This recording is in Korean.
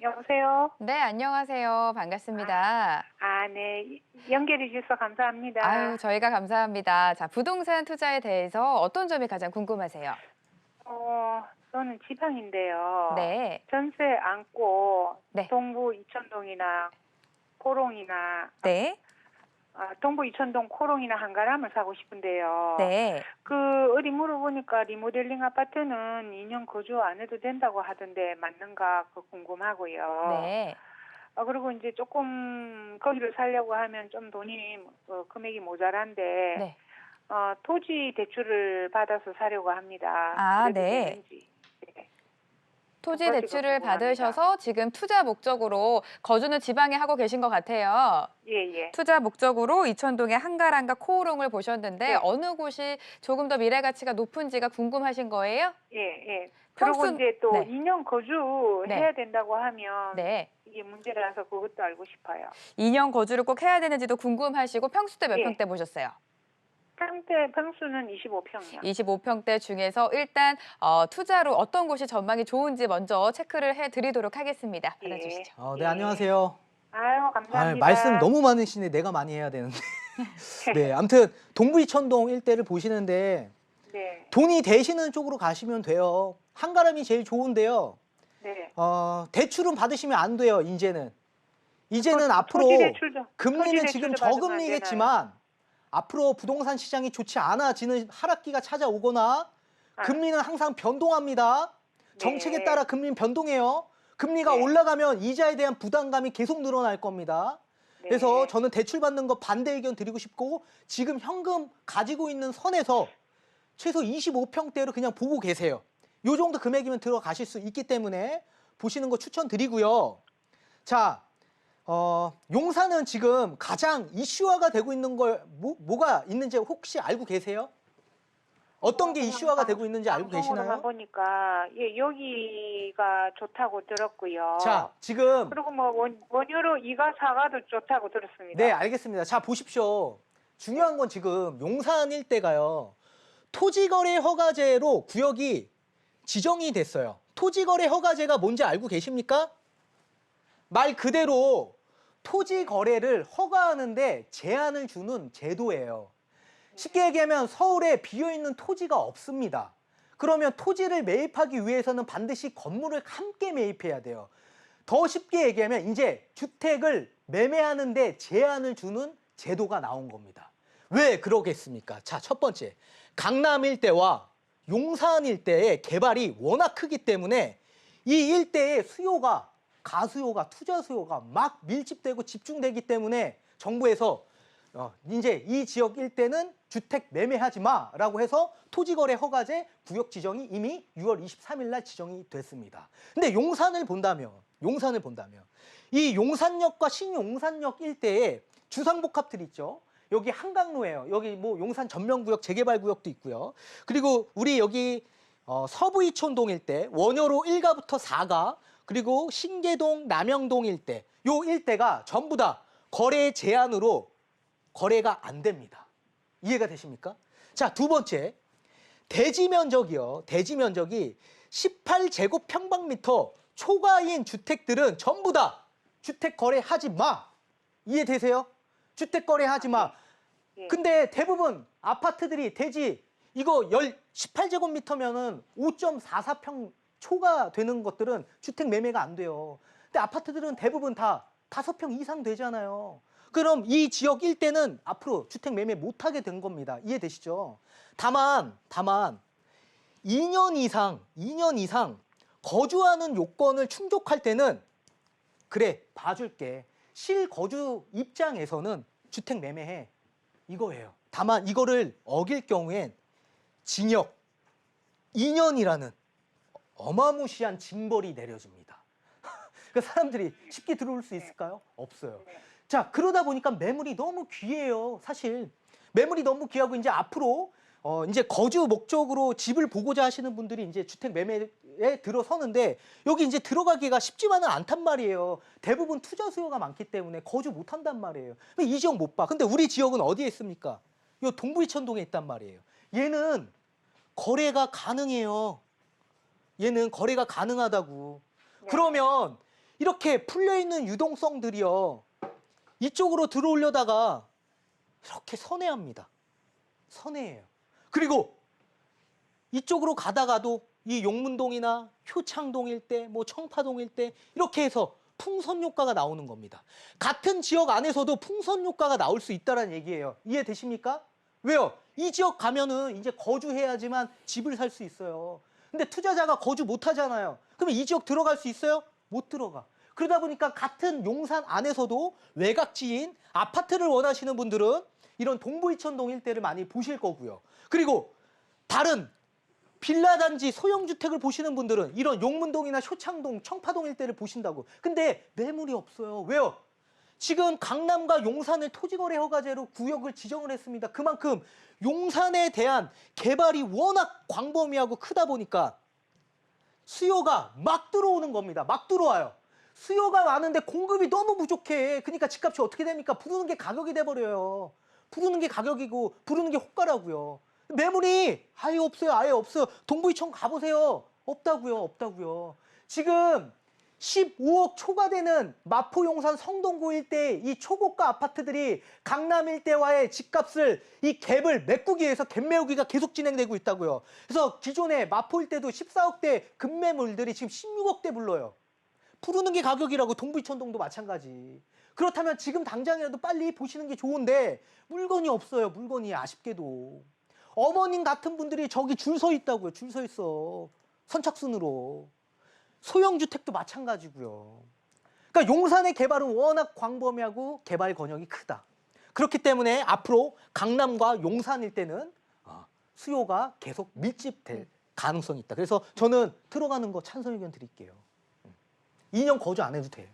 여보세요? 네, 안녕하세요. 반갑습니다. 네. 연결해 주셔서 아유, 감사합니다. 저희가 감사합니다. 자, 부동산 투자에 대해서 어떤 점이 가장 궁금하세요? 저는 지방인데요. 네, 전세 안고 네, 동부 이천동이나 코롱이나 네, 동부 이천동 코롱이나 한가람을 사고 싶은데요. 네, 어디 물어보니까 리모델링 아파트는 2년 거주 안 해도 된다고 하던데 맞는가 그거 궁금하고요. 네. 그리고 이제 조금 거기를 살려고 하면 좀 금액이 모자란데 네. 토지 대출을 받아서 사려고 합니다. 아, 그래도 네. 되는지. 네. 두 토지 가지가 대출을 궁금합니다. 받으셔서 지금 투자 목적으로 거주는 지방에 하고 계신 것 같아요. 예, 예. 투자 목적으로 이천동의 한가람과 코오롱을 보셨는데 네. 어느 곳이 조금 더 미래 가치가 높은지가 궁금하신 거예요? 예, 예. 그리고 평수, 이제 또 네, 2년 거주해야 네, 된다고 하면 네. 이게 문제라서 그것도 알고 싶어요. 2년 거주를 꼭 해야 되는지도 궁금하시고 평수대 몇 예. 평대 보셨어요? 평수는 25평이요. 25평대 중에서 일단 투자로 어떤 곳이 전망이 좋은지 먼저 체크를 해드리도록 하겠습니다. 예. 받아주시죠. 네, 예. 안녕하세요. 아유, 감사합니다. 말씀 너무 많으시네. 내가 많이 해야 되는데. 네, 아무튼 동부 이천동 일대를 보시는데 네. 돈이 되시는 쪽으로 가시면 돼요. 한가람이 제일 좋은데요. 네. 대출은 받으시면 안 돼요, 이제는. 이제는 토지 앞으로 대출도, 금리는 토지 지금 대출도 받으면 안 저금리겠지만 앞으로 부동산 시장이 좋지 않아지는 하락기가 찾아오거나 금리는 항상 변동합니다. 정책에 네. 따라 금리는 변동해요. 금리가 네. 올라가면 이자에 대한 부담감이 계속 늘어날 겁니다. 네. 그래서 저는 대출 받는 거 반대 의견 드리고 싶고 지금 현금 가지고 있는 선에서 최소 25평대로 그냥 보고 계세요. 요 정도 금액이면 들어가실 수 있기 때문에 보시는 거 추천드리고요. 자, 용산은 지금 가장 이슈화가 되고 있는 걸 뭐가 있는지 혹시 알고 계세요? 어떤 게 그냥 이슈화가 되고 있는지 알고 방송으로만 계시나요? 보니까 여기가 좋다고 들었고요. 자, 지금 그리고 뭐 원유로 2가 4가도 좋다고 들었습니다. 네, 알겠습니다. 자, 보십시오. 중요한 건 지금 용산 일대가요. 토지거래 허가제로 구역이 지정이 됐어요. 토지거래 허가제가 뭔지 알고 계십니까? 말 그대로 토지 거래를 허가하는데 제한을 주는 제도예요. 쉽게 얘기하면 서울에 비어있는 토지가 없습니다. 그러면 토지를 매입하기 위해서는 반드시 건물을 함께 매입해야 돼요. 더 쉽게 얘기하면 이제 주택을 매매하는데 제한을 주는 제도가 나온 겁니다. 왜 그러겠습니까? 자, 첫 번째, 강남 일대와 용산 일대의 개발이 워낙 크기 때문에 이 일대의 가수요가, 투자 수요가 막 밀집되고 집중되기 때문에 정부에서 이제 이 지역 일대는 주택 매매하지 마라고 해서 토지거래 허가제 구역 지정이 이미 6월 23일 날 지정이 됐습니다. 근데 용산을 본다면 이 용산역과 신용산역 일대에 주상복합들 있죠. 여기 한강로예요. 여기 뭐 용산 전면구역 재개발 구역도 있고요. 그리고 우리 여기 서부 이촌동 일대 원효로 1가부터 4가 그리고 신계동 남영동 일대 요 일대가 전부 다 거래 제한으로 거래가 안 됩니다. 이해가 되십니까? 자, 두 번째, 대지 면적이 18제곱평방미터 초과인 주택들은 전부 다 주택 거래하지 마. 이해되세요? 주택 거래하지 마. 예. 근데 대부분 아파트들이 대지 이거 18제곱미터면은 5.44평 초과 되는 것들은 주택 매매가 안 돼요. 근데 아파트들은 대부분 다 5평 이상 되잖아요. 그럼 이 지역 일대는 앞으로 주택 매매 못하게 된 겁니다. 이해되시죠? 다만 2년 이상 거주하는 요건을 충족할 때는 그래 봐줄게. 실거주 입장에서는 주택 매매해. 이거예요. 다만 이거를 어길 경우엔 징역 2년이라는 어마무시한 징벌이 내려집니다. 그 사람들이 쉽게 들어올 수 있을까요? 없어요. 자, 그러다 보니까 매물이 너무 귀해요. 사실 매물이 너무 귀하고 이제 앞으로 이제 거주 목적으로 집을 보고자 하시는 분들이 이제 주택 매매에 들어서는데 여기 이제 들어가기가 쉽지만은 않단 말이에요. 대부분 투자 수요가 많기 때문에 거주 못 한단 말이에요. 이 지역 못 봐. 근데 우리 지역은 어디에 있습니까? 요 동부 이천동에 있단 말이에요. 얘는 거래가 가능해요. 얘는 거래가 가능하다고. 네. 그러면 이렇게 풀려있는 유동성들이요. 이쪽으로 들어오려다가 이렇게 선회합니다. 선회해요. 그리고 이쪽으로 가다가도 이 용문동이나 효창동 일대, 뭐 청파동 일대 이렇게 해서 풍선 효과가 나오는 겁니다. 같은 지역 안에서도 풍선 효과가 나올 수 있다는 얘기예요. 이해되십니까? 왜요? 이 지역 가면은 이제 거주해야지만 집을 살 수 있어요. 근데 투자자가 거주 못 하잖아요. 그러면 이 지역 들어갈 수 있어요? 못 들어가. 그러다 보니까 같은 용산 안에서도 외곽지인 아파트를 원하시는 분들은 이런 동부이천동 일대를 많이 보실 거고요. 그리고 다른 빌라단지 소형주택을 보시는 분들은 이런 용문동이나 효창동, 청파동 일대를 보신다고. 근데 매물이 없어요. 왜요? 지금 강남과 용산을 토지거래 허가제로 구역을 지정을 했습니다. 그만큼 용산에 대한 개발이 워낙 광범위하고 크다 보니까 수요가 막 들어오는 겁니다. 막 들어와요. 수요가 많은데 공급이 너무 부족해. 그러니까 집값이 어떻게 됩니까? 부르는 게 가격이 돼버려요. 부르는 게 가격이고 부르는 게 호가라고요. 매물이 아예 없어요. 아예 없어요. 동부이천 가보세요. 없다고요. 없다고요. 지금 15억 초과되는 마포 용산 성동구 일대 이 초고가 아파트들이 강남 일대와의 집값을 이 갭을 메꾸기 위해서 갭 메우기가 계속 진행되고 있다고요. 그래서 기존에 마포 일대도 14억대 급매물들이 지금 16억대 불러요. 부르는 게 가격이라고. 동부이천동도 마찬가지. 그렇다면 지금 당장이라도 빨리 보시는 게 좋은데 물건이 없어요. 물건이 아쉽게도. 어머님 같은 분들이 저기 줄 서 있다고요. 줄 서 있어. 선착순으로. 소형주택도 마찬가지고요. 그러니까 용산의 개발은 워낙 광범위하고 개발 권역이 크다. 그렇기 때문에 앞으로 강남과 용산 일대는 수요가 계속 밀집될 가능성이 있다. 그래서 저는 들어가는 거 찬성 의견 드릴게요. 2년 거주 안 해도 돼요.